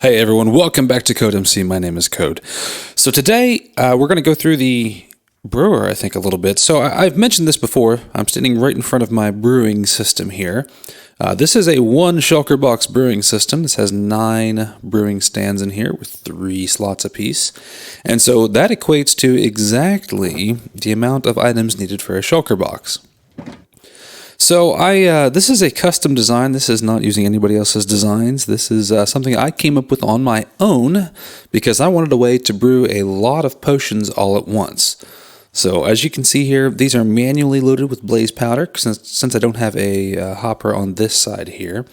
Hey everyone, welcome back to CodeMC. My name is Code. So today we're going to go through the brewer, I think, a little bit. So I've mentioned this before. I'm standing right in front of my brewing system here. This is a one shulker box brewing system. This has 9 brewing stands in here with 3 slots apiece. And so that equates to exactly the amount of items needed for a shulker box. So this is a custom design. This is not using anybody else's designs. This is something I came up with on my own because I wanted a way to brew a lot of potions all at once. So as you can see here, these are manually loaded with blaze powder since I don't have a hopper on this side here.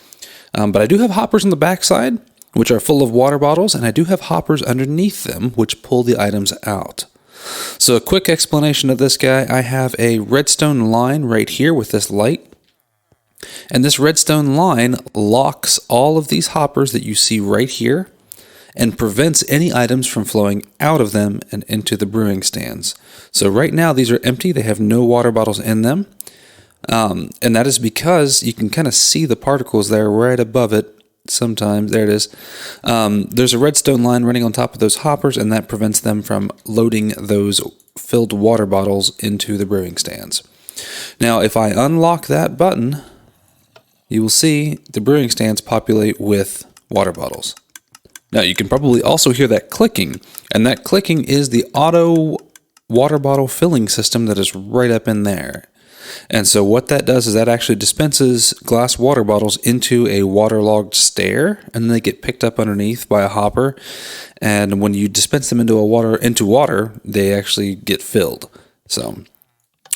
But I do have hoppers on the back side, which are full of water bottles, and I do have hoppers underneath them, which pull the items out. So a quick explanation of this guy, I have a redstone line right here with this light. And this redstone line locks all of these hoppers that you see right here and prevents any items from flowing out of them and into the brewing stands. So right now these are empty, they have no water bottles in them. And that is because you can kind of see the particles there right above it. Sometimes, there it is. There's a redstone line running on top of those hoppers, and that prevents them from loading those filled water bottles into the brewing stands. Now, if I unlock that button, you will see the brewing stands populate with water bottles. Now, you can probably also hear that clicking, and that clicking is the auto water bottle filling system that is right up in there. And so what that does is that actually dispenses glass water bottles into a waterlogged stair, and then they get picked up underneath by a hopper. And when you dispense them into water, they actually get filled. So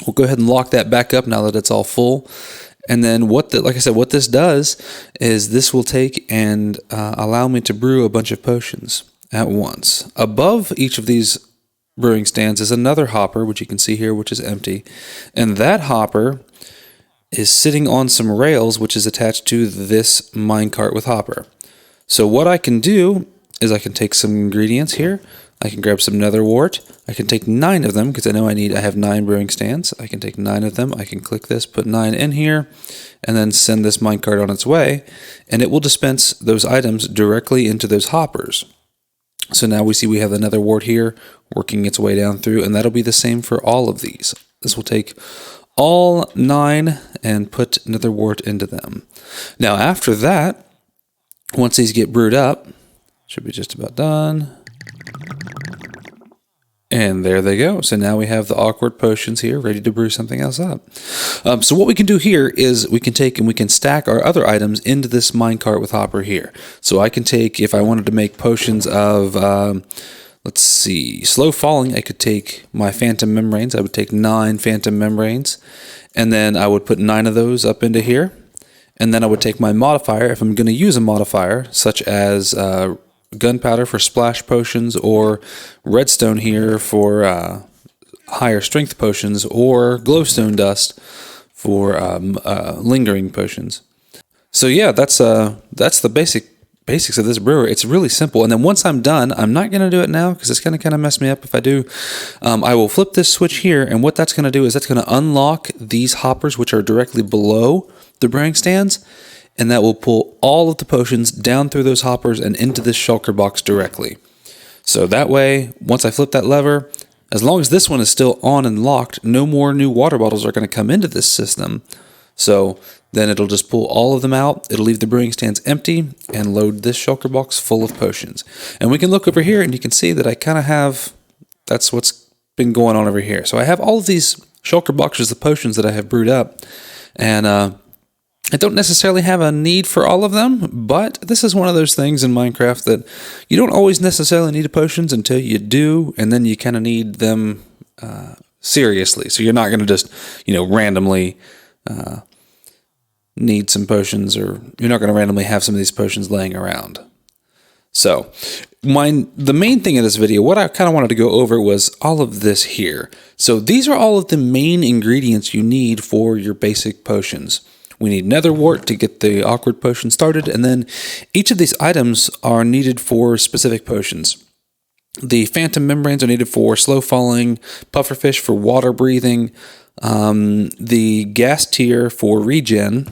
we'll go ahead and lock that back up now that it's all full. And then like I said, what this does is this will take and allow me to brew a bunch of potions at once. Above each of these brewing stands is another hopper, which you can see here, which is empty. And that hopper is sitting on some rails, which is attached to this minecart with hopper. So what I can do is I can take some ingredients here. I can grab some Netherwart. I can take 9 of them because I know I have 9 brewing stands. I can take 9 of them. I can click this, put 9 in here, and then send this minecart on its way. And it will dispense those items directly into those hoppers. So now we see we have the Netherwart here working its way down through, and that'll be the same for all of these. This will take all 9 and put Netherwart into them. Now after that, once these get brewed up, should be just about done. And there they go. So now we have the awkward potions here ready to brew something else up. So what we can do here is we can take and we can stack our other items into this minecart with hopper here. So I can take, if I wanted to make potions of, let's see, slow falling, I could take my phantom membranes. I would take 9 phantom membranes, and then I would put 9 of those up into here. And then I would take my modifier, if I'm going to use a modifier, such as gunpowder for splash potions, or redstone here for higher strength potions, or glowstone dust for lingering potions. So yeah, that's the basics of this brewer. It's really simple. And then once I'm done, I'm not going to do it now because it's going to kind of mess me up if I do. I will flip this switch here, and what that's going to do is that's going to unlock these hoppers, which are directly below the brewing stands. And that will pull all of the potions down through those hoppers and into this shulker box directly. So that way, once I flip that lever, as long as this one is still on and locked, no more new water bottles are going to come into this system. So then it'll just pull all of them out, it'll leave the brewing stands empty, and load this shulker box full of potions. And we can look over here and you can see that I kind of have, that's what's been going on over here. So I have all of these shulker boxes of potions that I have brewed up, and I don't necessarily have a need for all of them, but this is one of those things in Minecraft that you don't always necessarily need potions until you do, and then you kind of need them seriously. So you're not going to just, randomly need some potions, or you're not going to randomly have some of these potions laying around. So the main thing in this video, what I kind of wanted to go over was all of this here. So these are all of the main ingredients you need for your basic potions. We need Netherwart to get the awkward potion started, and then each of these items are needed for specific potions. The phantom membranes are needed for slow falling, pufferfish for water breathing, the gas tier for regen,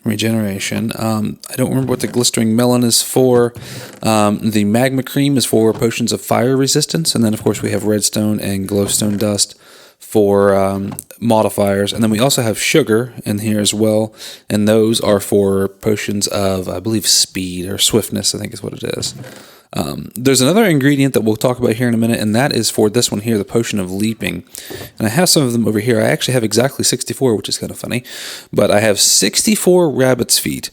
regeneration. I don't remember what the glistering melon is for. The magma cream is for potions of fire resistance, and then of course we have redstone and glowstone dust for modifiers, and then we also have sugar in here as well, and those are for potions of, I believe, speed or swiftness, I think is what it is. There's another ingredient that we'll talk about here in a minute, and that is for this one here, the potion of leaping. And I have some of them over here. I actually have exactly 64, which is kind of funny, but I have 64 rabbit's feet.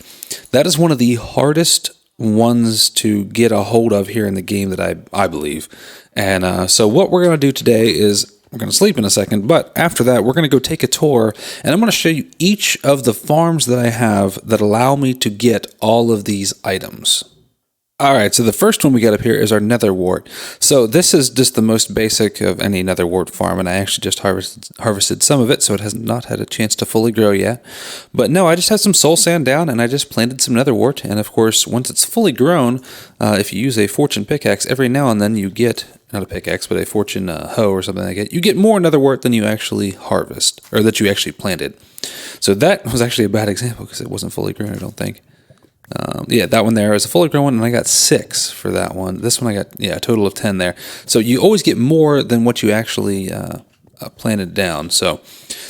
That is one of the hardest ones to get a hold of here in the game that I believe. And so what we're going to do today is we're going to sleep in a second, but after that, we're going to go take a tour, and I'm going to show you each of the farms that I have that allow me to get all of these items. All right, so the first one we got up here is our Netherwart. So this is just the most basic of any Netherwart farm, and I actually just harvested some of it, so it has not had a chance to fully grow yet. But no, I just had some soul sand down, and I just planted some Netherwart, and of course, once it's fully grown, if you use a fortune pickaxe, every now and then you get, not a pickaxe, but a fortune hoe or something like that, you get more Netherwart than you actually harvest, or that you actually planted. So that was actually a bad example, because it wasn't fully grown, I don't think. Yeah, that one there is a fully grown one, and I got 6 for that one. This one I got, a total of 10 there. So you always get more than what you actually planted down. So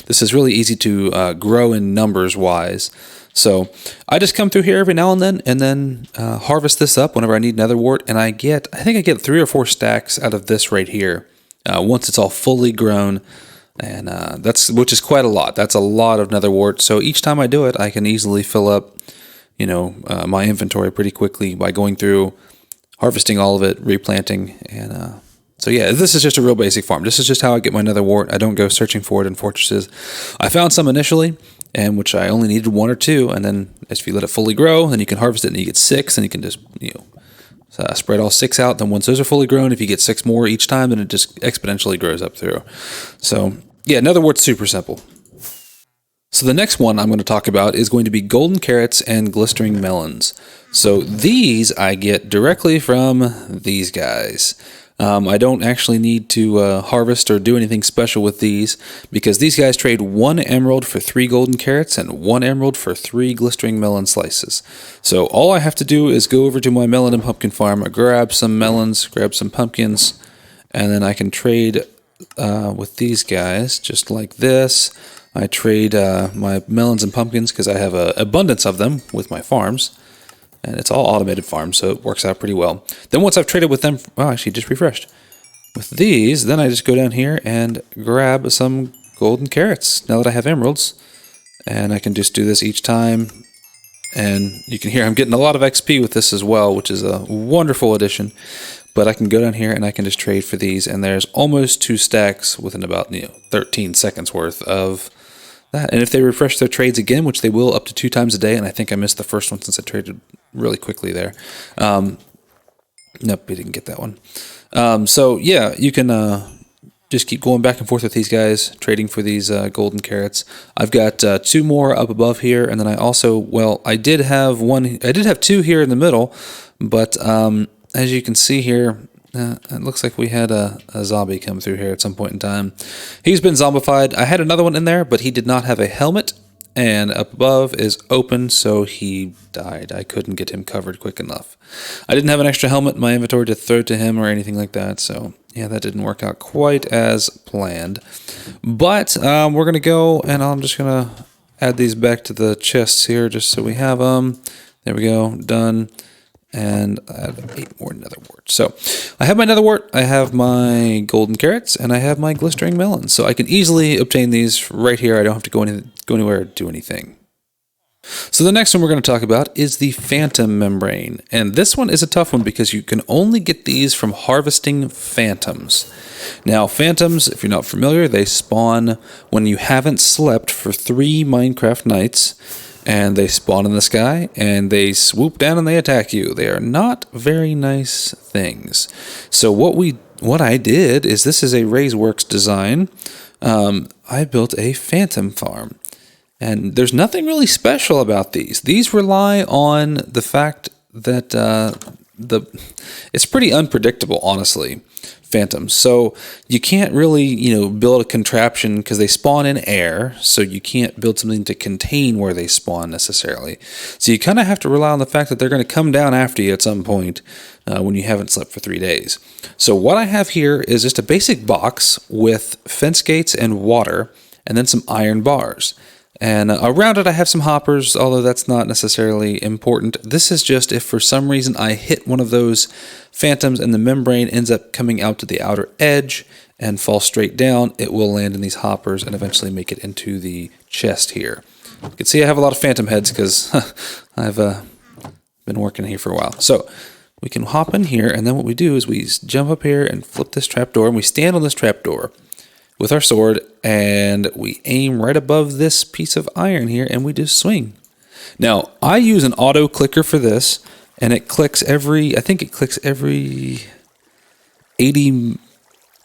this is really easy to grow in numbers-wise. So I just come through here every now and then harvest this up whenever I need Netherwart, and I think I get 3 or 4 stacks out of this right here once it's all fully grown. And which is quite a lot. That's a lot of Netherwart. So each time I do it, I can easily fill up my inventory pretty quickly by going through, harvesting all of it, replanting, and so yeah, this is just a real basic farm. This is just how I get my Netherwart. I don't go searching for it in fortresses. I found some initially, and which I only needed 1 or 2, and then if you let it fully grow, then you can harvest it, and you get 6, and you can just spread all 6 out. Then once those are fully grown, if you get 6 more each time, then it just exponentially grows up through. So yeah, Netherwart's super simple. So the next one I'm going to talk about is going to be golden carrots and glistering melons. So these I get directly from these guys. I don't actually need to harvest or do anything special with these, because these guys trade 1 emerald for 3 golden carrots and 1 emerald for 3 glistering melon slices. So all I have to do is go over to my melon and pumpkin farm, grab some melons, grab some pumpkins, and then I can trade with these guys just like this. I trade my melons and pumpkins because I have an abundance of them with my farms. And it's all automated farms, so it works out pretty well. Then once I've traded with them, actually just refreshed. With these, then I just go down here and grab some golden carrots, now that I have emeralds. And I can just do this each time. And you can hear I'm getting a lot of XP with this as well, which is a wonderful addition. But I can go down here and I can just trade for these, and there's almost 2 stacks within about 13 seconds worth of that. And if they refresh their trades again, which they will up to 2 times a day, and I think I missed the first one since I traded really quickly there. Nope, we didn't get that one. So yeah, you can just keep going back and forth with these guys, trading for these golden carrots. I've got 2 more up above here, and then I also, I did have 2 here in the middle, but as you can see here, it looks like we had a zombie come through here at some point in time. He's been zombified. I had another one in there, but he did not have a helmet, and up above is open, so he died. I couldn't get him covered quick enough. I didn't have an extra helmet in my inventory to throw to him or anything like that, so yeah, that didn't work out quite as planned. But we're going to go, and I'm just going to add these back to the chests here just so we have them. There we go, done. And I have 8 more Netherwart. So I have my Netherwart, I have my golden carrots, and I have my glistering melons. So I can easily obtain these right here. I don't have to go anywhere or do anything. So the next one we're going to talk about is the phantom membrane. And this one is a tough one because you can only get these from harvesting phantoms. Now, phantoms, if you're not familiar, they spawn when you haven't slept for 3 Minecraft nights. And they spawn in the sky, and they swoop down and they attack you. They are not very nice things. So what I did is, this is a RaiseWorks design. I built a phantom farm. And there's nothing really special about these. These rely on the fact that it's pretty unpredictable, honestly. phantoms. So you can't really, build a contraption because they spawn in air. So you can't build something to contain where they spawn necessarily. So you kind of have to rely on the fact that they're going to come down after you at some point when you haven't slept for 3 days. So what I have here is just a basic box with fence gates and water, and then some iron bars. And around it I have some hoppers, although that's not necessarily important. This is just if for some reason I hit one of those phantoms and the membrane ends up coming out to the outer edge and fall straight down, it will land in these hoppers and eventually make it into the chest here. You can see I have a lot of phantom heads because I've been working here for a while. So we can hop in here, and then what we do is we jump up here and flip this trapdoor, and we stand on this trapdoor with our sword, and we aim right above this piece of iron here, and we just swing. Now, I use an auto clicker for this, and it clicks every 80,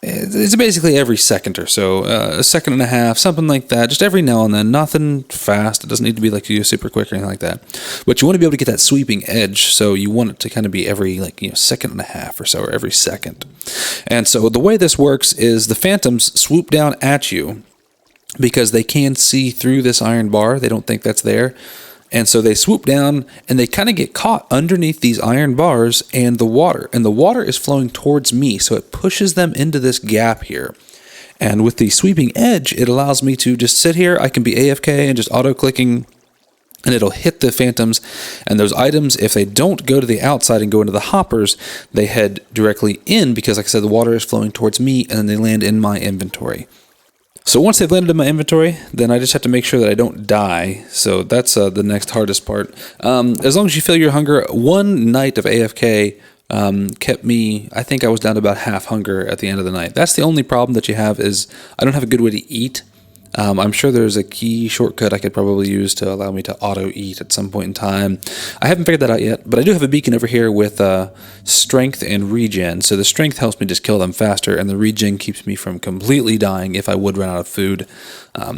it's basically every second or so, a second and a half, something like that, just every now and then, nothing fast. It doesn't need to be like you super quick or anything like that, but you want to be able to get that sweeping edge, so you want it to kind of be every second and a half or so, or every second. And so the way this works is the phantoms swoop down at you because they can see through this iron bar. They don't think that's there. And so they swoop down and they kind of get caught underneath these iron bars and the water. And the water is flowing towards me, so it pushes them into this gap here. And with the sweeping edge, it allows me to just sit here. I can be AFK and just auto-clicking, and it'll hit the phantoms. And those items, if they don't go to the outside and go into the hoppers, they head directly in because, like I said, the water is flowing towards me, and then they land in my inventory. So once they've landed in my inventory, then I just have to make sure that I don't die. So that's the next hardest part. As long as you feel your hunger, one night of AFK kept me, I think I was down to about half hunger at the end of the night. That's the only problem that you have is I don't have a good way to eat. I'm sure there's a key shortcut I could probably use to allow me to auto-eat at some point in time. I haven't figured that out yet, but I do have a beacon over here with strength and regen. So the strength helps me just kill them faster, and the regen keeps me from completely dying if I would run out of food.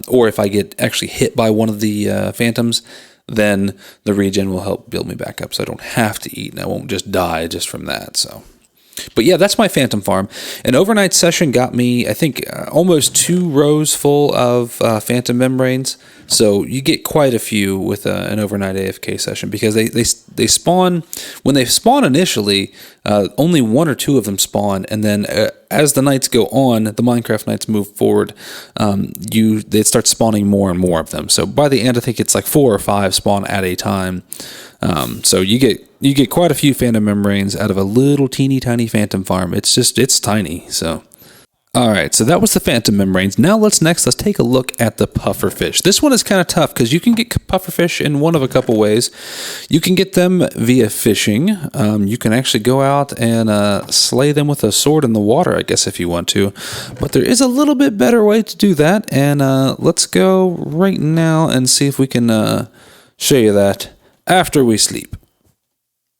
Or if I get actually hit by one of the phantoms, then the regen will help build me back up so I don't have to eat, and I won't just die just from that. So. But yeah, that's my phantom farm. An overnight session got me, I think, almost 2 rows full of phantom membranes. So you get quite a few with an overnight AFK session because they spawn, when they spawn initially, only 1 or 2 of them spawn. And then as the nights go on, the Minecraft nights move forward, they start spawning more and more of them. So by the end, I think it's like 4 or 5 spawn at a time. So you get quite a few phantom membranes out of a little teeny tiny phantom farm. It's tiny. So, all right. So that was the phantom membranes. Now let's take a look at the pufferfish. This one is kind of tough because you can get pufferfish in one of a couple ways. You can get them via fishing. You can actually go out and slay them with a sword in the water, I guess, if you want to. But there is a little bit better way to do that. And let's go right now and see if we can show you that after we sleep.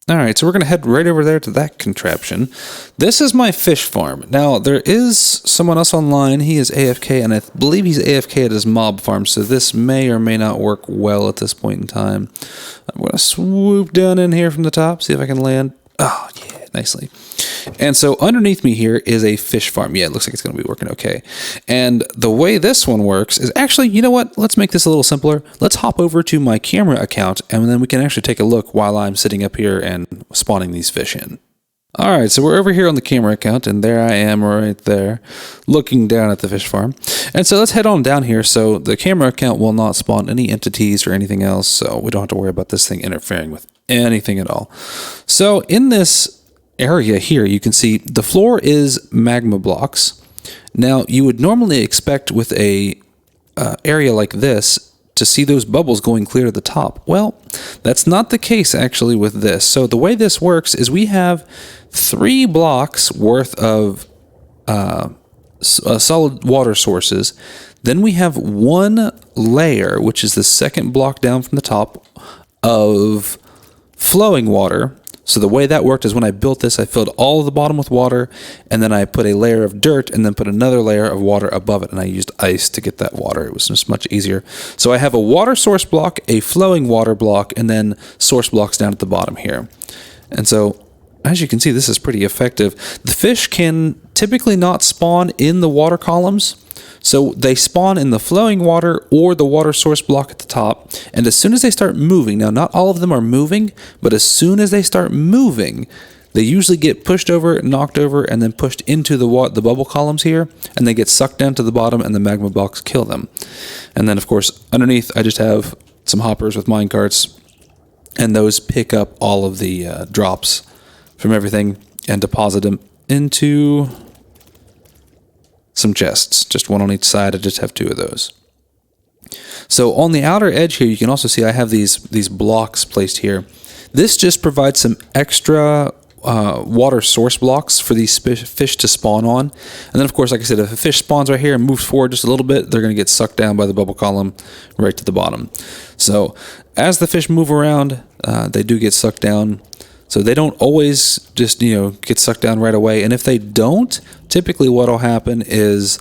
All right, so we're going to head right over there to that contraption. This is my fish farm. Now, there is someone else online. He is AFK, and I believe he's AFK at his mob farm, so this may or may not work well at this point in time. I'm going to swoop down in here from the top, see if I can land. Oh, yeah, nicely. And so underneath me here is a fish farm. Yeah, it looks like it's going to be working okay. And the way this one works is actually, you know what? Let's make this a little simpler. Let's hop over to my camera account, and then we can actually take a look while I'm sitting up here and spawning these fish in. All right, so we're over here on the camera account, and there I am right there looking down at the fish farm. And so let's head on down here. So the camera account will not spawn any entities or anything else, so we don't have to worry about this thing interfering with anything at all. So in this area here, you can see the floor is magma blocks. Now, you would normally expect with a area like this to see those bubbles going clear to the top. Well, that's not the case actually with this. So the way this works is we have 3 blocks worth of solid water sources. Then we have 1 layer, which is the second block down from the top, of flowing water. So the way that worked is when I built this, I filled all of the bottom with water, and then I put a layer of dirt and then put another layer of water above it, and I used ice to get that water. It was just much easier. So I have a water source block, a flowing water block, and then source blocks down at the bottom here. And so as you can see, this is pretty effective. The fish can typically not spawn in the water columns, so they spawn in the flowing water or the water source block at the top. And as soon as they start moving, now not all of them are moving, but as soon as they start moving, they usually get pushed over, knocked over, and then pushed into the bubble columns here, and they get sucked down to the bottom, and the magma blocks kill them. And then, of course, underneath, I just have some hoppers with mine carts, and those pick up all of the drops from everything and deposit them into some chests, just one on each side. I just have 2 of those. So on the outer edge here, you can also see I have these blocks placed here. This just provides some extra water source blocks for these fish to spawn on. And then, of course, like I said, if a fish spawns right here and moves forward just a little bit, they're going to get sucked down by the bubble column right to the bottom. So as the fish move around, they do get sucked down. So they don't always just, get sucked down right away. And if they don't, typically what will happen is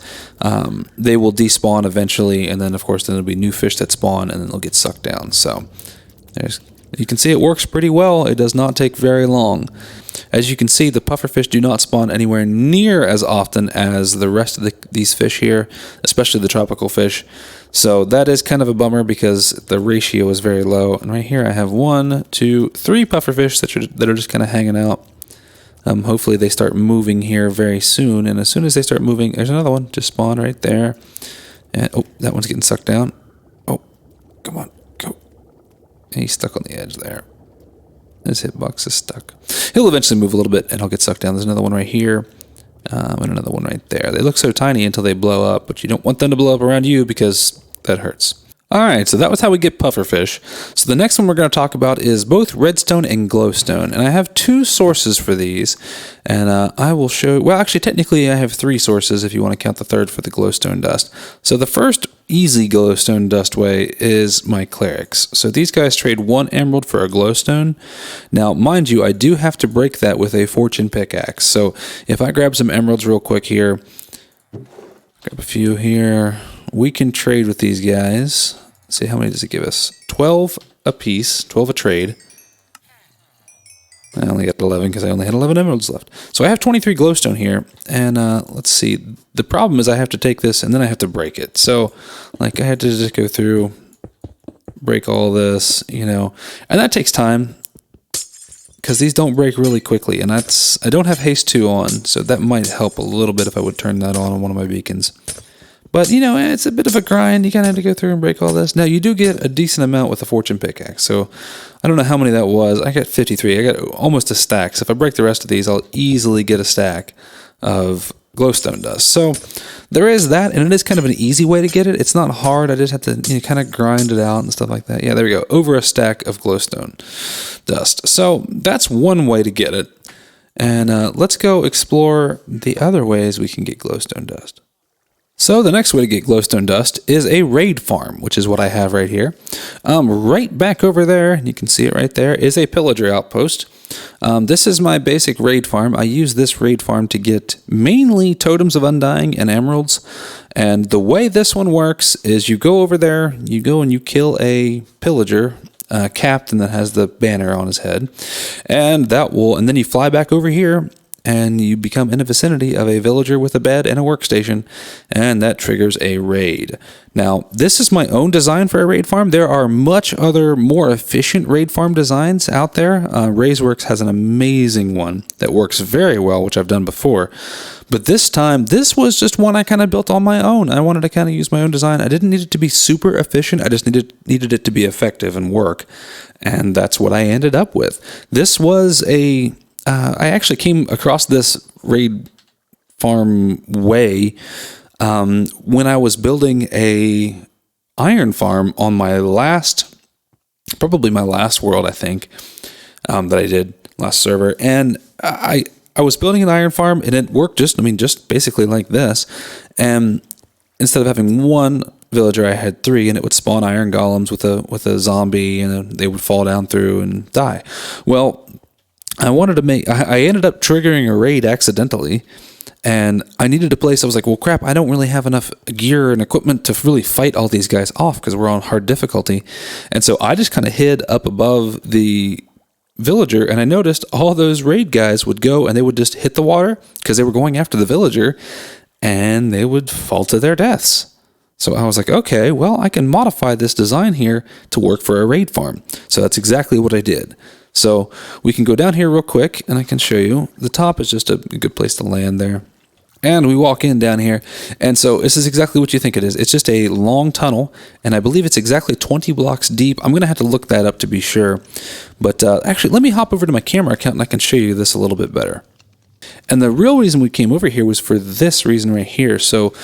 they will despawn eventually. And then, of course, then there'll be new fish that spawn and then they'll get sucked down. So you can see it works pretty well. It does not take very long. As you can see, the pufferfish do not spawn anywhere near as often as the rest of these fish here, especially the tropical fish. So that is kind of a bummer because the ratio is very low. And right here I have 1, 2, 3 pufferfish that are just kind of hanging out. Hopefully they start moving here very soon. And as soon as they start moving, there's another one just spawned right there. And oh, that one's getting sucked down. Oh, come on, go. He's stuck on the edge there. His hitbox is stuck. He'll eventually move a little bit and he'll get sucked down. There's another one right here. And another one right there. They look so tiny until they blow up, but you don't want them to blow up around you because that hurts. All right, so that was how we get pufferfish. So the next one we're going to talk about is both redstone and glowstone. And I have 2 sources for these. And I will show, well, actually, technically I have 3 sources if you want to count the third for the glowstone dust. So the first easy glowstone dust way is my clerics. So these guys trade 1 emerald for a glowstone. Now, mind you, I do have to break that with a fortune pickaxe. So if I grab some emeralds real quick here, grab a few here, we can trade with these guys. Let's see, how many does it give us? 12 a piece, 12 a trade. I only got 11 because I only had 11 emeralds left. So I have 23 glowstone here, and let's see. The problem is I have to take this and then I have to break it. So, like, I had to just go through, break all this, and that takes time because these don't break really quickly, and I don't have haste 2 on, so that might help a little bit if I would turn that on one of my beacons. But, it's a bit of a grind. You kind of have to go through and break all this. Now, you do get a decent amount with a fortune pickaxe. So, I don't know how many that was. I got 53. I got almost a stack. So, if I break the rest of these, I'll easily get a stack of glowstone dust. So, there is that, and it is kind of an easy way to get it. It's not hard. I just have to kind of grind it out and stuff like that. Yeah, there we go. Over a stack of glowstone dust. So, that's one way to get it. And let's go explore the other ways we can get glowstone dust. So the next way to get glowstone dust is a raid farm, which is what I have right here. Right back over there, and you can see it right there, is a pillager outpost. This is my basic raid farm. I use this raid farm to get mainly totems of undying and emeralds. And the way this one works is you go over there, you go and you kill a pillager, captain that has the banner on his head, and then you fly back over here and you become in the vicinity of a villager with a bed and a workstation, and that triggers a raid. Now, this is my own design for a raid farm. There are much other more efficient raid farm designs out there. Raiseworks has an amazing one that works very well, which I've done before. But this time, this was just one I kind of built on my own. I wanted to kind of use my own design. I didn't need it to be super efficient. I just needed it to be effective and work. And that's what I ended up with. This was I actually came across this raid farm way when I was building a iron farm on probably my last world, I think, that I did, last server. And I was building an iron farm, and it worked just basically like this. And instead of having one villager, I had 3, and it would spawn iron golems with a zombie, and they would fall down through and die. Well, I ended up triggering a raid accidentally, and I needed a place. I was like, well, crap, I don't really have enough gear and equipment to really fight all these guys off because we're on hard difficulty. And so I just kind of hid up above the villager, and I noticed all those raid guys would go and they would just hit the water because they were going after the villager, and they would fall to their deaths. So I was like, okay, well, I can modify this design here to work for a raid farm. So that's exactly what I did. So we can go down here real quick, and I can show you. The top is just a good place to land there. And we walk in down here, and so this is exactly what you think it is. It's just a long tunnel, and I believe it's exactly 20 blocks deep. I'm going to have to look that up to be sure. But actually, let me hop over to my camera account, and I can show you this a little bit better. And the real reason we came over here was for this reason right here. So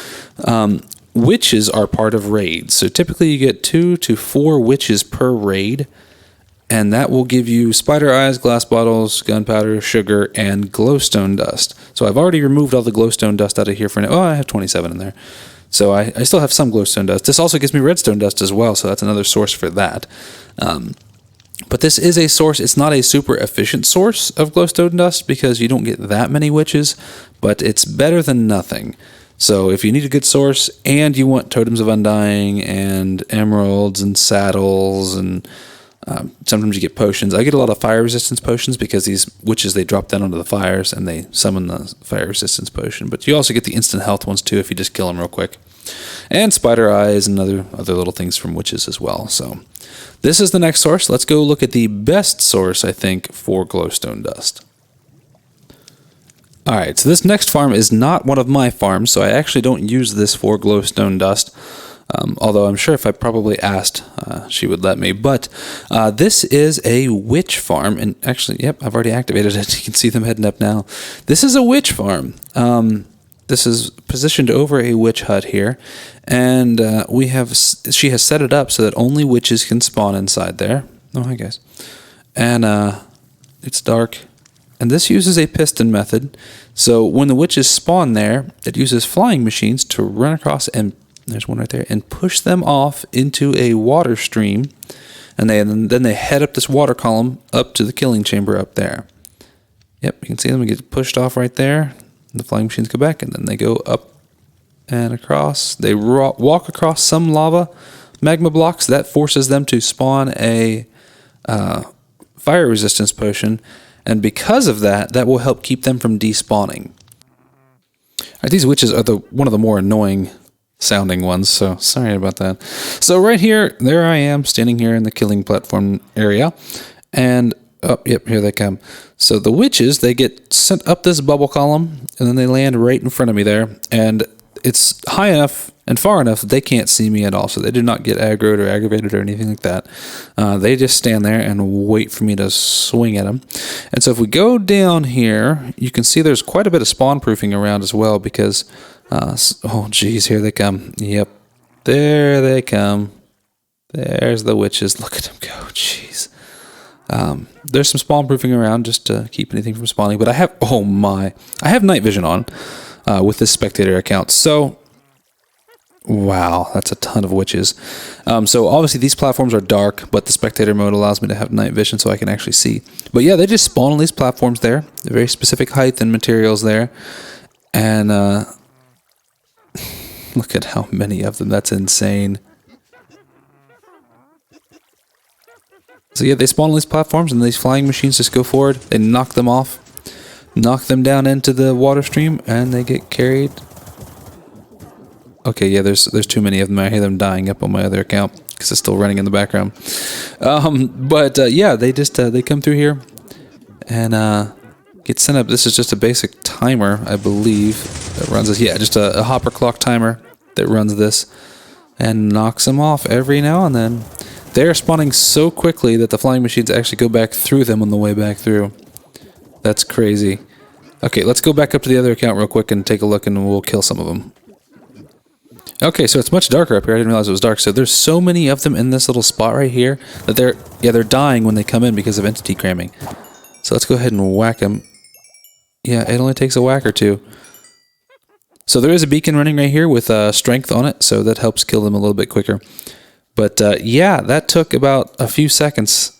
witches are part of raids. So typically you get 2 to 4 witches per raid. And that will give you spider eyes, glass bottles, gunpowder, sugar, and glowstone dust. So I've already removed all the glowstone dust out of here for now. Oh, I have 27 in there. So I still have some glowstone dust. This also gives me redstone dust as well, so that's another source for that. But this is a source. It's not a super efficient source of glowstone dust because you don't get that many witches, but it's better than nothing. So if you need a good source and you want totems of undying and emeralds and saddles and sometimes you get potions. I get a lot of fire resistance potions because these witches, they drop down onto the fires and they summon the fire resistance potion. But you also get the instant health ones too if you just kill them real quick. And spider eyes and other little things from witches as well. So this is the next source. Let's go look at the best source, I think, for glowstone dust. Alright, so this next farm is not one of my farms, so I actually don't use this for glowstone dust. Although I'm sure if I probably asked, she would let me. But this is a witch farm. And actually, yep, I've already activated it. You can see them heading up now. This is a witch farm. This is positioned over a witch hut here. And she has set it up so that only witches can spawn inside there. Oh, hi, guys. And it's dark. And this uses a piston method. So when the witches spawn there, it uses flying machines to run across and there's one right there, and push them off into a water stream, and then they head up this water column up to the killing chamber up there. Yep, you can see them get pushed off right there. The flying machines go back, and then they go up and across. They walk across some lava magma blocks. That forces them to spawn a fire resistance potion, and because of that, that will help keep them from despawning. Right, these witches are one of the more annoying sounding ones, so sorry about that. So right here, there I am, standing here in the killing platform area, and, oh, yep, here they come. So the witches, they get sent up this bubble column, and then they land right in front of me there, and it's high enough and far enough that they can't see me at all, so they do not get aggroed or aggravated or anything like that. They just stand there and wait for me to swing at them. And so if we go down here, you can see there's quite a bit of spawn proofing around as well because oh geez, here they come. Yep, there they come. There's the witches. Look at them go. Jeez. There's some spawn proofing around just to keep anything from spawning. But I have night vision on with this spectator account. So wow, that's a ton of witches. So obviously these platforms are dark, but the spectator mode allows me to have night vision so I can actually see. But yeah, they just spawn on these platforms there. They're very specific height and materials there. And look at how many of them. That's insane. So yeah, they spawn on these platforms and these flying machines just go forward. They knock them off, knock them down into the water stream, and they get carried. Okay, yeah, there's too many of them. I hear them dying up on my other account because it's still running in the background. Yeah, they come through here and get sent up. This is just a basic timer, I believe, that runs this. Yeah, just a hopper clock timer that runs this and knocks them off every now and then. They're spawning so quickly that the flying machines actually go back through them on the way back through. That's crazy. Okay, let's go back up to the other account real quick and take a look, and we'll kill some of them. Okay, so it's much darker up here. I didn't realize it was dark. So there's so many of them in this little spot right here that they're dying when they come in because of entity cramming. So let's go ahead and whack them. Yeah, it only takes a whack or two. So there is a beacon running right here with strength on it, so that helps kill them a little bit quicker. But yeah, that took about a few seconds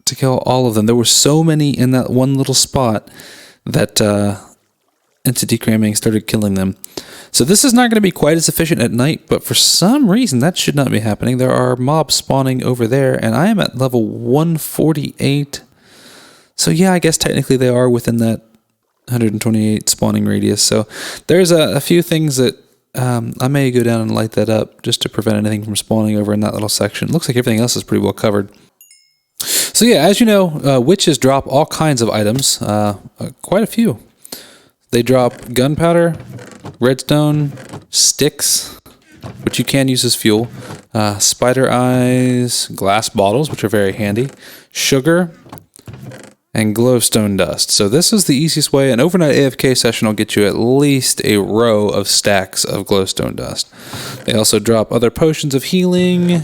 to kill all of them. There were so many in that one little spot that entity cramming started killing them. So this is not going to be quite as efficient at night, but for some reason that should not be happening. There are mobs spawning over there, and I am at level 148 So yeah, I guess technically they are within that 128 spawning radius. So there's a few things that I may go down and light that up just to prevent anything from spawning over in that little section. Looks like everything else is pretty well covered. So yeah, as you know, witches drop all kinds of items, quite a few. They drop gunpowder, redstone, sticks, which you can use as fuel, spider eyes, glass bottles, which are very handy, sugar, and glowstone dust. So this is the easiest way. An overnight AFK session will get you at least a row of stacks of glowstone dust. They also drop other potions of healing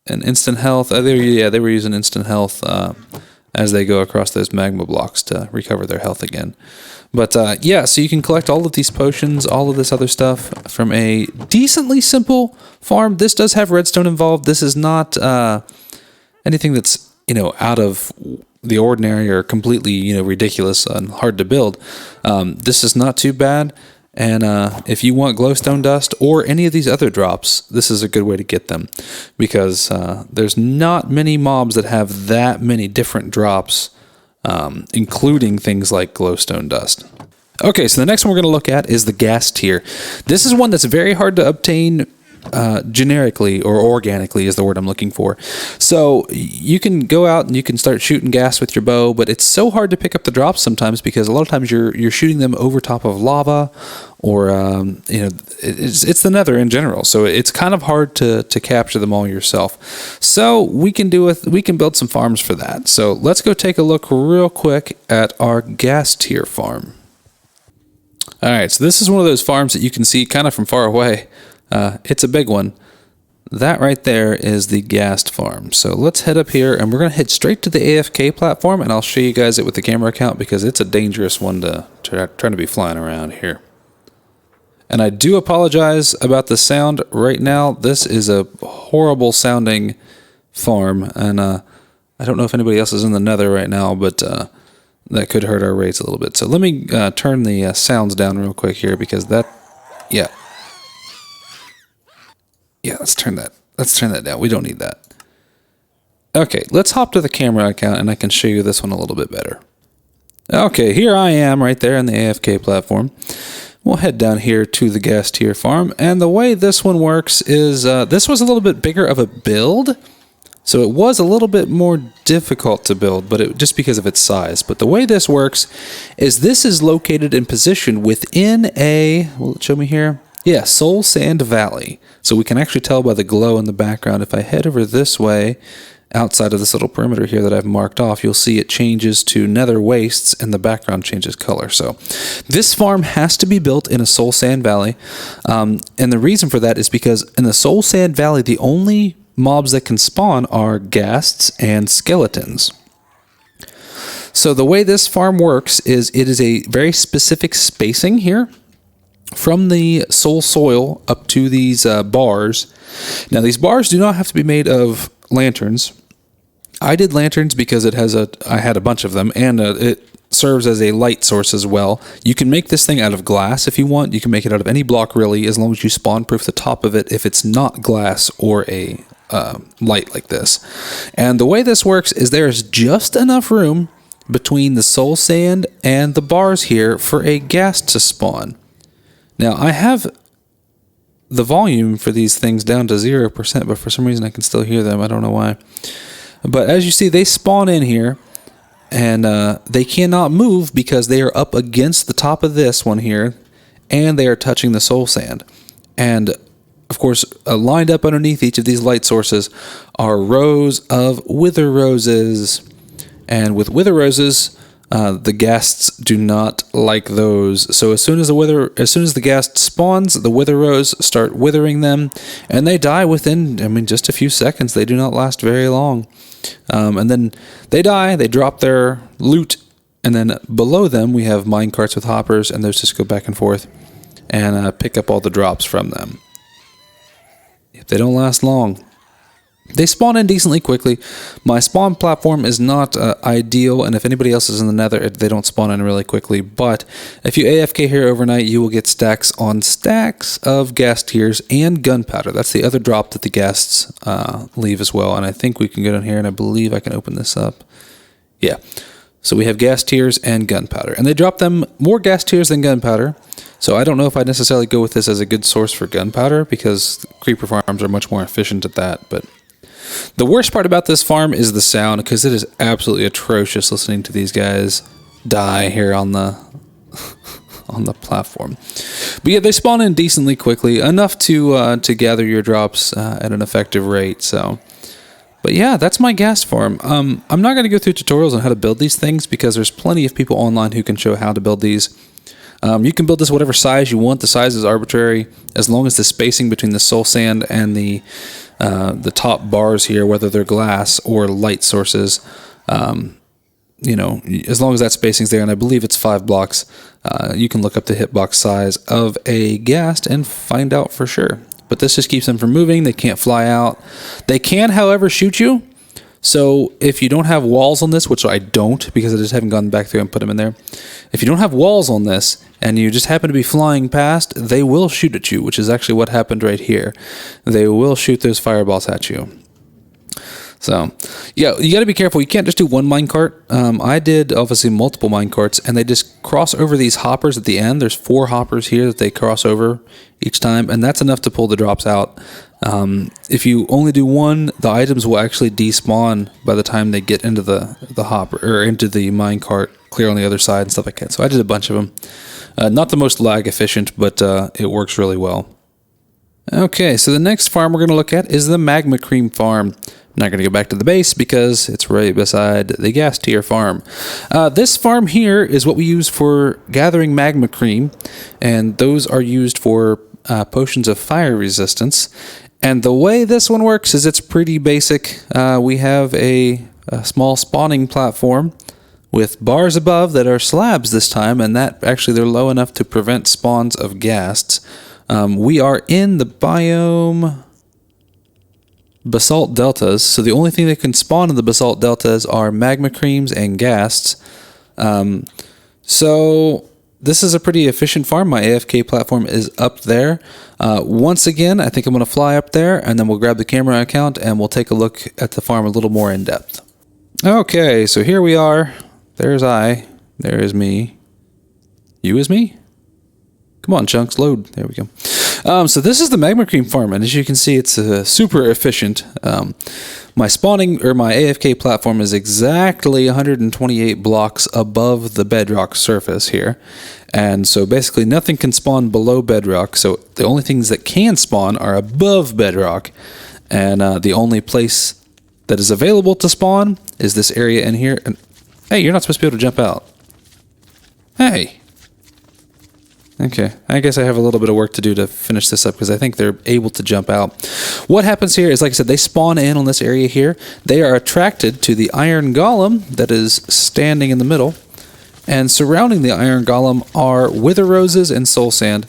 and instant health. They were using instant health as they go across those magma blocks to recover their health again. But yeah, so you can collect all of these potions, all of this other stuff from a decently simple farm. This does have redstone involved. This is not anything that's, out of the ordinary or completely, ridiculous and hard to build. This is not too bad. And if you want glowstone dust or any of these other drops, this is a good way to get them, because there's not many mobs that have that many different drops, including things like glowstone dust. Okay, so the next one we're going to look at is the gas tier. This is one that's very hard to obtain generically, or organically is the word I'm looking for. So you can go out and you can start shooting gas with your bow, but it's so hard to pick up the drops sometimes because a lot of times you're shooting them over top of lava, or it's the Nether in general. So it's kind of hard to capture them all yourself. So we can build some farms for that. So let's go take a look real quick at our gas tier farm. All right, so this is one of those farms that you can see kind of from far away. It's a big one. That right there is the ghast farm. So let's head up here and we're going to head straight to the AFK platform, and I'll show you guys it with the camera account because it's a dangerous one to try to be flying around here. And I do apologize about the sound right now. This is a horrible sounding farm, and I don't know if anybody else is in the Nether right now, but that could hurt our rates a little bit. So let me turn the sounds down real quick here because yeah, let's turn that down. We don't need that. Okay, let's hop to the camera account and I can show you this one a little bit better. Okay, here I am right there in the AFK platform. We'll head down here to the gas tier farm, and the way this one works is this was a little bit bigger of a build, so it was a little bit more difficult to build, but just because of its size. But the way this works is this is located and positioned within will it show me here? Yeah, Soul Sand Valley. So we can actually tell by the glow in the background. If I head over this way, outside of this little perimeter here that I've marked off, you'll see it changes to Nether Wastes and the background changes color. So this farm has to be built in a Soul Sand Valley. And the reason for that is because in the Soul Sand Valley, the only mobs that can spawn are ghasts and skeletons. So the way this farm works is it is a very specific spacing here from the soul soil up to these bars. Now these bars do not have to be made of lanterns. I did lanterns because I had a bunch of them, and it serves as a light source as well. You can make this thing out of glass if you want. You can make it out of any block really, as long as you spawn proof the top of it if it's not glass or a light like this. And the way this works is there's just enough room between the soul sand and the bars here for a ghast to spawn. Now, I have the volume for these things down to 0%, but for some reason I can still hear them. I don't know why. But as you see, they spawn in here, and they cannot move because they are up against the top of this one here, and they are touching the soul sand. And, of course, lined up underneath each of these light sources are rows of wither roses. And with wither roses, the ghasts do not like those. So as soon as the ghast spawns, the wither rose start withering them, and they die within, just a few seconds. They do not last very long. And then they die, they drop their loot, and then below them we have mine carts with hoppers, and those just go back and forth and pick up all the drops from them. They don't last long. They spawn in decently quickly. My spawn platform is not ideal, and if anybody else is in the Nether, they don't spawn in really quickly. But if you AFK here overnight, you will get stacks on stacks of ghast tiers and gunpowder. That's the other drop that the ghasts leave as well. And I think we can go down here, and I believe I can open this up. Yeah. So we have gas tiers and gunpowder, and they drop them more gas tiers than gunpowder. So I don't know if I'd necessarily go with this as a good source for gunpowder, because creeper farms are much more efficient at that. But the worst part about this farm is the sound, because it is absolutely atrocious listening to these guys die here on the on the platform. But yeah, they spawn in decently quickly, enough to gather your drops at an effective rate. So. But yeah, that's my gas farm. I'm not going to go through tutorials on how to build these things, because there's plenty of people online who can show how to build these. You can build this whatever size you want. The size is arbitrary, as long as the spacing between the soul sand and the top bars here, whether they're glass or light sources, you know, as long as that spacing's there, and I believe it's 5 blocks, you can look up the hitbox size of a ghast and find out for sure. But this just keeps them from moving. They can't fly out. They can, however, shoot you. So if you don't have walls on this, which I don't, because I just haven't gone back through and put them in there. If you don't have walls on this and you just happen to be flying past, they will shoot at you, which is actually what happened right here. They will shoot those fireballs at you. So, yeah, you got to be careful. You can't just do one minecart. I did, obviously, multiple minecarts, and they just cross over these hoppers at the end. There's 4 hoppers here that they cross over each time, and that's enough to pull the drops out. If you only do one, the items will actually despawn by the time they get into the hopper, or into the minecart, clear on the other side and stuff like that. So I did a bunch of them. Not the most lag efficient, but it works really well. Okay, so the next farm we're going to look at is the Magma Cream farm. I'm not going to go back to the base because it's right beside the gas tier farm. This farm here is what we use for gathering magma cream, and those are used for potions of fire resistance. And the way this one works is it's pretty basic. We have a small spawning platform with bars above that are slabs this time, and that actually they're low enough to prevent spawns of ghasts. We are in the biome basalt deltas, so the only thing that can spawn in the basalt deltas are magma creams and ghasts. So this is a pretty efficient farm. My AFK platform is up there. Once again, I think I'm going to fly up there, and then we'll grab the camera account and we'll take a look at the farm a little more in depth. Okay, so here we are. There's I. There is me. You is me? Come on, chunks, load. There we go. So this is the Magma Cream farm, and as you can see, it's super efficient. My spawning, or my AFK platform, is exactly 128 blocks above the bedrock surface here. And so basically nothing can spawn below bedrock, so the only things that can spawn are above bedrock. And the only place that is available to spawn is this area in here. And hey, you're not supposed to be able to jump out. Hey. Okay, I guess I have a little bit of work to do to finish this up, because I think they're able to jump out. What happens here is, like I said, they spawn in on this area here. They are attracted to the iron golem that is standing in the middle. And surrounding the iron golem are wither roses and soul sand.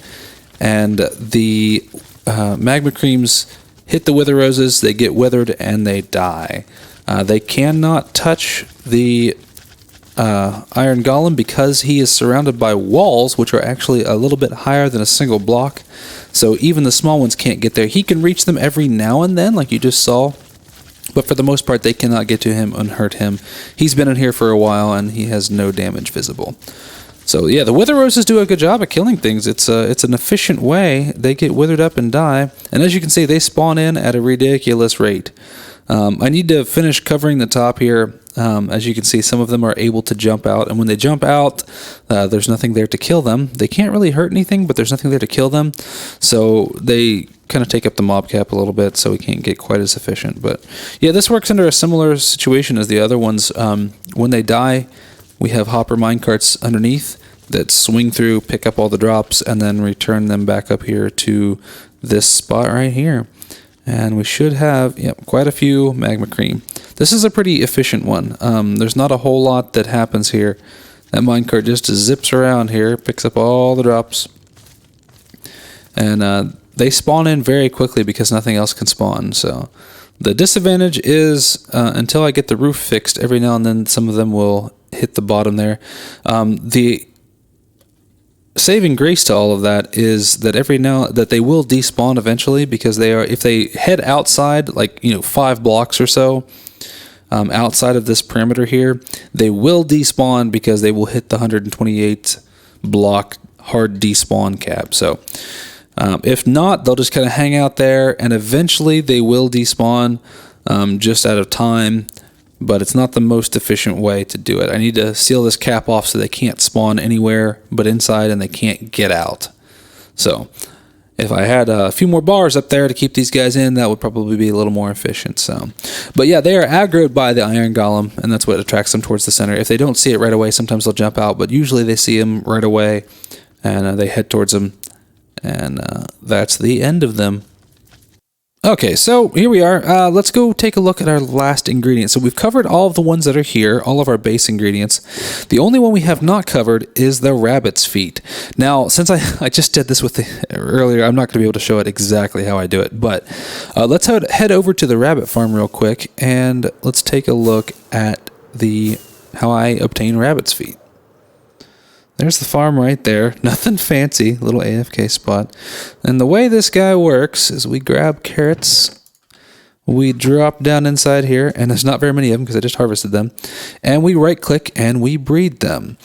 And the magma creams hit the wither roses, they get withered, and they die. They cannot touch the iron golem because he is surrounded by walls, which are actually a little bit higher than a single block. So even the small ones can't get there. He can reach them every now and then, like you just saw, but for the most part, they cannot get to him and hurt him. He's been in here for a while, and he has no damage visible. So yeah, the wither roses do a good job at killing things. It's an efficient way. They get withered up and die, and as you can see, they spawn in at a ridiculous rate. I need to finish covering the top here. As you can see, some of them are able to jump out, and when they jump out, there's nothing there to kill them. They can't really hurt anything, but there's nothing there to kill them, so they kind of take up the mob cap a little bit, so we can't get quite as efficient. But yeah, this works under a similar situation as the other ones. When they die, we have hopper minecarts underneath that swing through, pick up all the drops, and then return them back up here to this spot right here. And we should have quite a few magma cream. This is a pretty efficient one. There's not a whole lot that happens here. That minecart just zips around here, picks up all the drops. And they spawn in very quickly because nothing else can spawn. So the disadvantage is until I get the roof fixed, every now and then some of them will hit the bottom there. The saving grace to all of that is that that they will despawn eventually, because they are, if they head outside, like 5 blocks or so, outside of this perimeter here, they will despawn because they will hit the 128 block hard despawn cap. So if not, they'll just kind of hang out there, and eventually they will despawn just out of time, but it's not the most efficient way to do it. I need to seal this cap off so they can't spawn anywhere but inside, and they can't get out. So if I had a few more bars up there to keep these guys in, that would probably be a little more efficient. So, but yeah, they are aggroed by the iron golem, and that's what attracts them towards the center. If they don't see it right away, sometimes they'll jump out, but usually they see them right away, and they head towards them, and that's the end of them. Okay, so here we are. Let's go take a look at our last ingredient. So we've covered all of the ones that are here, all of our base ingredients. The only one we have not covered is the rabbit's feet. Now, since I just did this with earlier, I'm not going to be able to show it exactly how I do it, but let's head over to the rabbit farm real quick, and let's take a look at how I obtain rabbit's feet. There's the farm right there. Nothing fancy, little AFK spot. And the way this guy works is we grab carrots, we drop down inside here, and there's not very many of them because I just harvested them, and we right click and we breed them.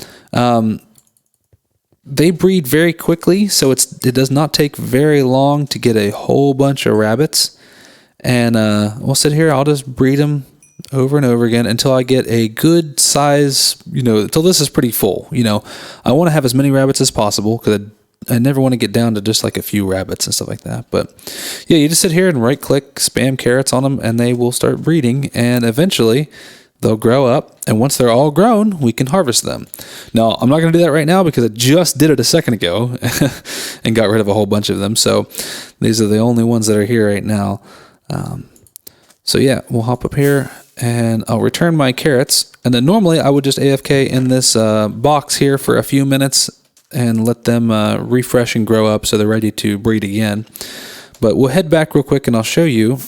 They breed very quickly, so it does not take very long to get a whole bunch of rabbits. And we'll sit here, I'll just breed them over and over again until I get a good size, until this is pretty full. I want to have as many rabbits as possible because I never want to get down to just like a few rabbits and stuff like that. But yeah, you just sit here and right click, spam carrots on them, and they will start breeding, and eventually they'll grow up, and once they're all grown, we can harvest them. Now, I'm not going to do that right now because I just did it a second ago and got rid of a whole bunch of them. So these are the only ones that are here right now. So yeah, we'll hop up here and I'll return my carrots. And then normally I would just AFK in this box here for a few minutes and let them refresh and grow up so they're ready to breed again. But we'll head back real quick and I'll show you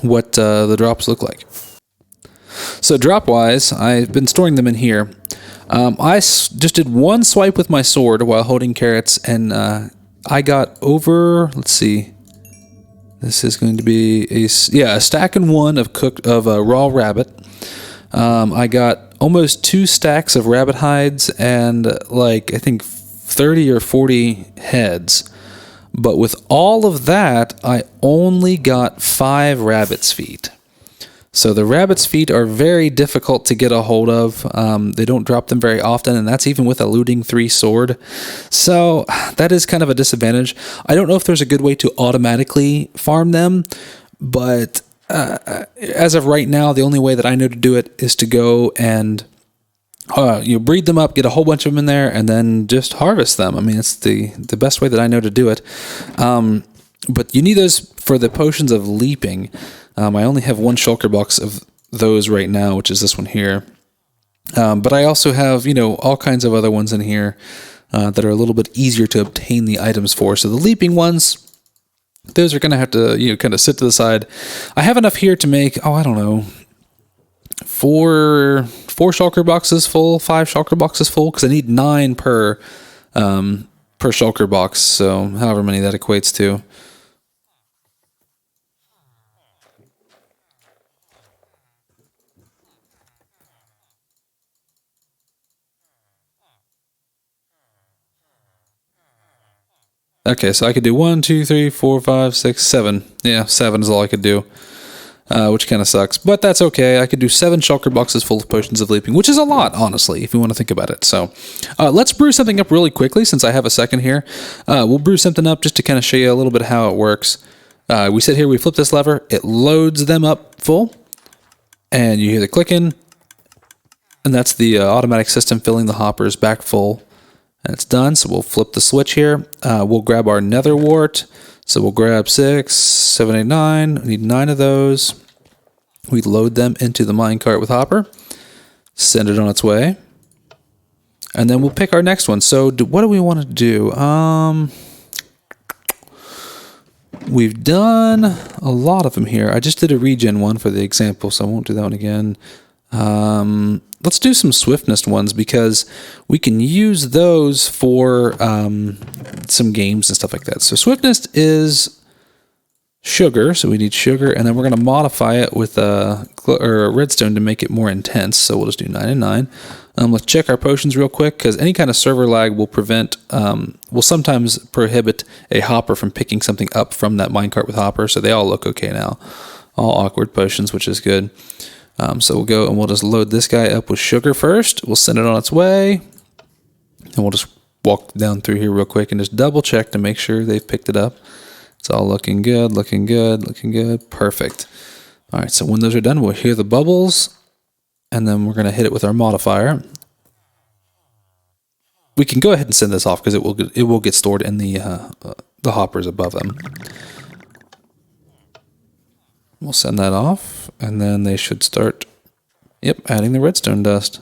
what the drops look like. So drop-wise, I've been storing them in here. I just did one swipe with my sword while holding carrots, and I got over, let's see, this is going to be a stack and one of raw rabbit. I got almost 2 stacks of rabbit hides and I think 30 or 40 heads. But with all of that, I only got 5 rabbit's feet. So the rabbit's feet are very difficult to get a hold of. They don't drop them very often, and that's even with a looting 3 sword. So that is kind of a disadvantage. I don't know if there's a good way to automatically farm them, but as of right now, the only way that I know to do it is to go and breed them up, get a whole bunch of them in there, and then just harvest them. I mean, it's the best way that I know to do it. But you need those for the potions of leaping. I only have 1 shulker box of those right now, which is this one here. But I also have, all kinds of other ones in here that are a little bit easier to obtain the items for. So the leaping ones, those are going to have to, kind of sit to the side. I have enough here to make, I don't know, 4 shulker boxes full, 5 shulker boxes full, because I need 9 per shulker box. So however many that equates to. Okay, so I could do 1, 2, 3, 4, 5, 6, 7. Yeah, 7 is all I could do, which kind of sucks. But that's okay. I could do 7 shulker boxes full of potions of leaping, which is a lot, honestly, if you want to think about it. So let's brew something up really quickly since I have a second here. We'll brew something up just to kind of show you a little bit how it works. We sit here, we flip this lever, it loads them up full, and you hear the clicking, and that's the automatic system filling the hoppers back full. And it's done, so we'll flip the switch here. We'll grab our Netherwart. So we'll grab 6, 7, 8, 9. We need 9 of those. We load them into the minecart with hopper. Send it on its way. And then we'll pick our next one. So what do we want to do? We've done a lot of them here. I just did a regen one for the example, so I won't do that one again. Let's do some swiftness ones because we can use those for some games and stuff like that. So swiftness is sugar. So we need sugar, and then we're going to modify it with a redstone to make it more intense. So we'll just do 9 and 9. Let's check our potions real quick, because any kind of server lag will sometimes prohibit a hopper from picking something up from that minecart with hopper. So they all look okay now. All awkward potions, which is good. So we'll go and we'll just load this guy up with sugar first. We'll send it on its way. And we'll just walk down through here real quick and just double check to make sure they've picked it up. It's all looking good, looking good, looking good. Perfect. All right, so when those are done, we'll hear the bubbles, and then we're going to hit it with our modifier. We can go ahead and send this off because it will get stored in the hoppers above them. We'll send that off, and then they should start, adding the redstone dust.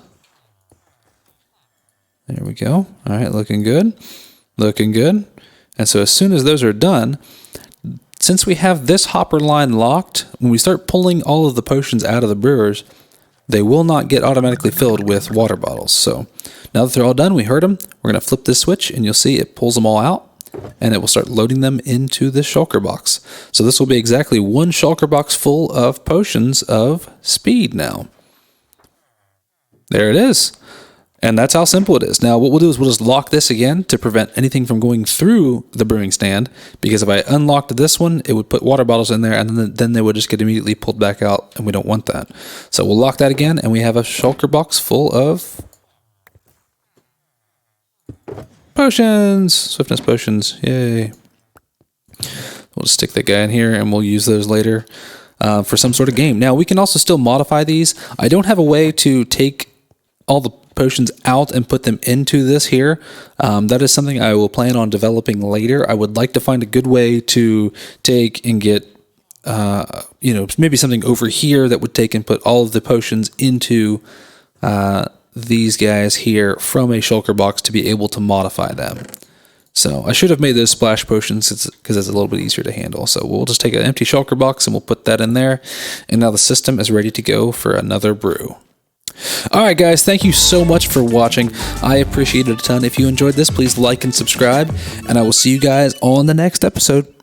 There we go. All right, looking good. Looking good. And so as soon as those are done, since we have this hopper line locked, when we start pulling all of the potions out of the brewers, they will not get automatically filled with water bottles. So now that they're all done, we heard them. We're going to flip this switch, and you'll see it pulls them all out, and it will start loading them into this shulker box. So this will be exactly one shulker box full of potions of speed now. There it is. And that's how simple it is. Now, what we'll do is we'll just lock this again to prevent anything from going through the brewing stand, because if I unlocked this one, it would put water bottles in there, and then they would just get immediately pulled back out, and we don't want that. So we'll lock that again, and we have a shulker box full of potions. Swiftness potions. Yay. We'll just stick that guy in here, and we'll use those later for some sort of game. Now, we can also still modify these. I don't have a way to take all the potions out and put them into this here. That is something I will plan on developing later. I would like to find a good way to take and get, maybe something over here that would take and put all of the potions into these guys here from a shulker box to be able to modify them. So I should have made those splash potions because it's a little bit easier to handle. So we'll just take an empty shulker box and we'll put that in there. And now the system is ready to go for another brew. Alright guys, thank you so much for watching. I appreciate it a ton. If you enjoyed this, please like and subscribe, and I will see you guys on the next episode.